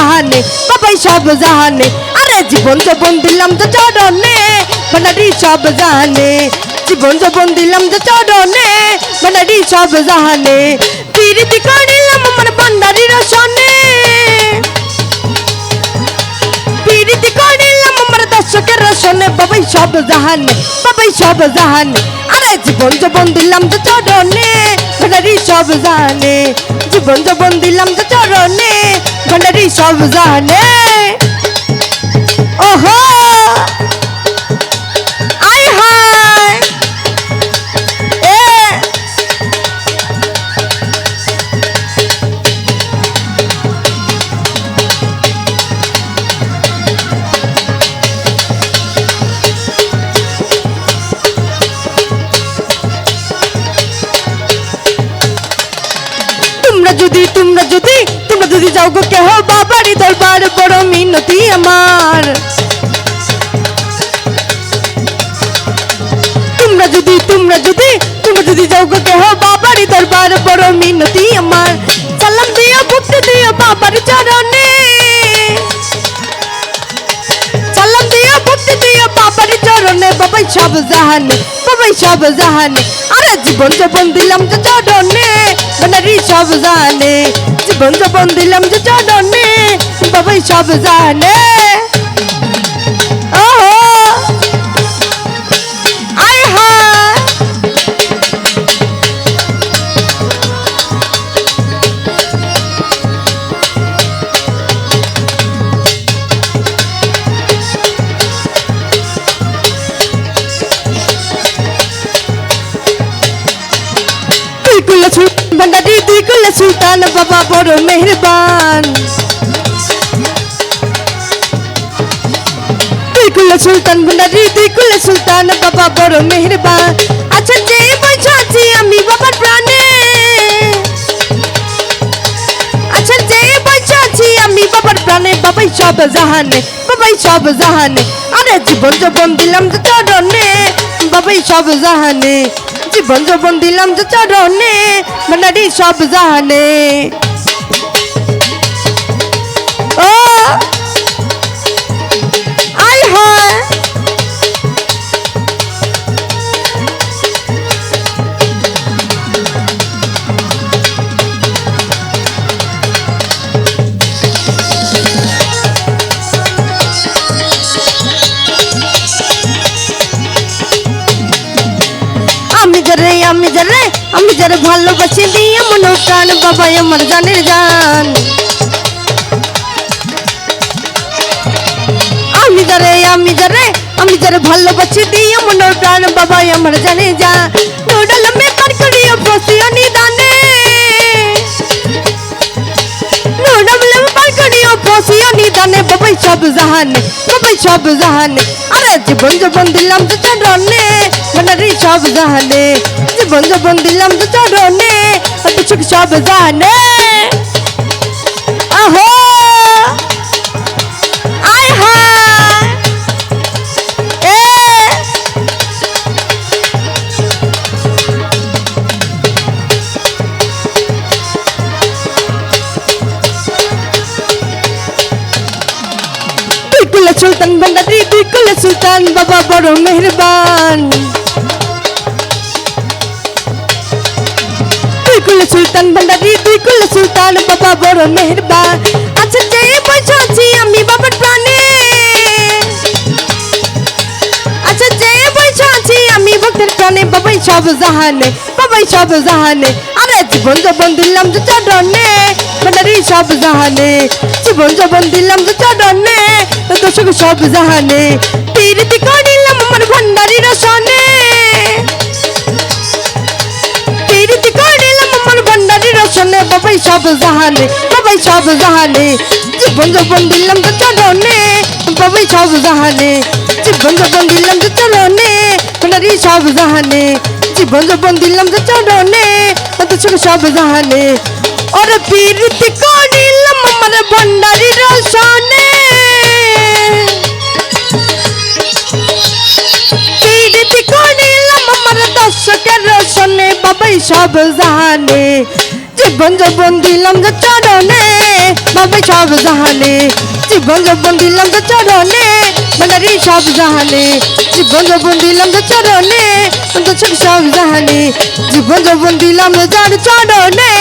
জাহানে বাবাই সব জাহানে আরে জীবন যৌবন দিলাম তো চরণে ভান্ডারি সব জাহানে জীবন যৌবন দিলাম তো চরণে ভান্ডারি সব জাহানে প্রীতি করিলাম আমার ভান্ডারির রসনে প্রীতি করিলাম আমার দর্শকের রসনে বাবাই সব জাহানে বাবাই সব জাহানে আরে জীবন যৌবন দিলাম তো চরণে ভান্ডারি সব জাহানে জীবন যৌবন দিলাম তো চরণে ভান্ডারি সব জাহানে ওহো আয় হায় এ তোমরা যদি যাও গো কেহ বাবারি দরবার বড় মিনতি আমার তোমরা যদি যাও গো কেহ বাবারি দরবার বড় মিনতি আমার সালাম দিও ভক্তি দিও বাবার চরণে সালাম দিও ভক্তি দিও বাবার চরণে বাবাই সব জাহানে বাবাই সব জাহানে আরে জীবন যৌবন দিলাম তো চরণে ভান্ডারি সব জাহানে জীবন যৌবন দিলাম তো চরণে বাবাই সব জাহানে ওহো আয় হায় ভান্ডারি দুই কুলে সুলতান বাবা বড় মেহেরবান দুই কুলে সুলতান ভান্ডারি দুই কুলে সুলতান বাবা বড় মেহেরবান আচ্ছা যে বৈঠা আছি আমি বাবার প্রাণে আচ্ছা যে বৈঠা আছি আমি বাবার প্রাণে বাবাই সব জাহানে বাবাই সব জাহানে আরে জীবন যৌবন দিলাম তো চরণে বাবাই সব জাহানে জীবন যৌবন দিলাম তো চরণে ভান্ডারি সব জাহানে ও আয় হায় আমি যারে ভালোবাসি দিয়ে মনো প্রাণ বাবাই আমার জানের জান আমি যারে ভালোবাসি দিয়ে মনো প্রাণ বাবাই আমার জানে জান নোডাল মে পার করিও বসিও নিদানে নোডাল মে পার করিও বসিও নিদানে বাবাই সব জাহানে বাবাই সব জাহানে আরে জীবন যৌবন দিলাম তো চরণে ভান্ডারি সব জাহানে জীবন যৌবন দিলাম তো চরণে সুখ সব জাহানে আহো আয় হায় এ দুই কুলে সুলতান ভান্ডারি দুই কুলে সুলতান বাবা বড় মেহেরবান দুই কুলে সুলতান ভান্ডারি দুই কুলে সুলতান বাবা বড় মেহেরবান আচ্ছা যে বৈঠা আছি আমি বাবার প্রাণে আচ্ছা যে বৈঠা আছি আমি ভক্তের প্রাণে বাবাই সব জাহানে বাবাই সব জাহানে আরে জীবন যৌবন দিলাম তো চরণে ভান্ডারি সব জাহানে জীবন যৌবন দিলাম তো চরণে দর্শক সব জাহানে প্রীতি করিলাম আমার ভান্ডারির রসনে প্রীতি করিলাম আমার ভান্ডারির রসনে বাবাই সব জাহানে বাবাই সব জাহানে জীবন যৌবন দিলাম তো চরণে বাবাই সব জাহানে জীবন যৌবন দিলাম তো চরণে ভান্ডারি সব জাহানে জীবন যৌবন দিলাম তো চরণে দর্শক সব জাহানে ওরে প্রীতি করিলাম আমার ভান্ডারির রসনে প্রীতি করিলাম আমার দর্শকের রসনে বাবাই সব জাহানে জীবন যৌবন দিলাম যে চরণে বাবাই সব জাহানে জীবন যৌবন দিলাম যে চরণে ভান্ডারি সব জাহানে জীবন যৌবন দিলাম যে চরণে সব জাহানে জীবন যৌবন দিলাম যে যার চরণে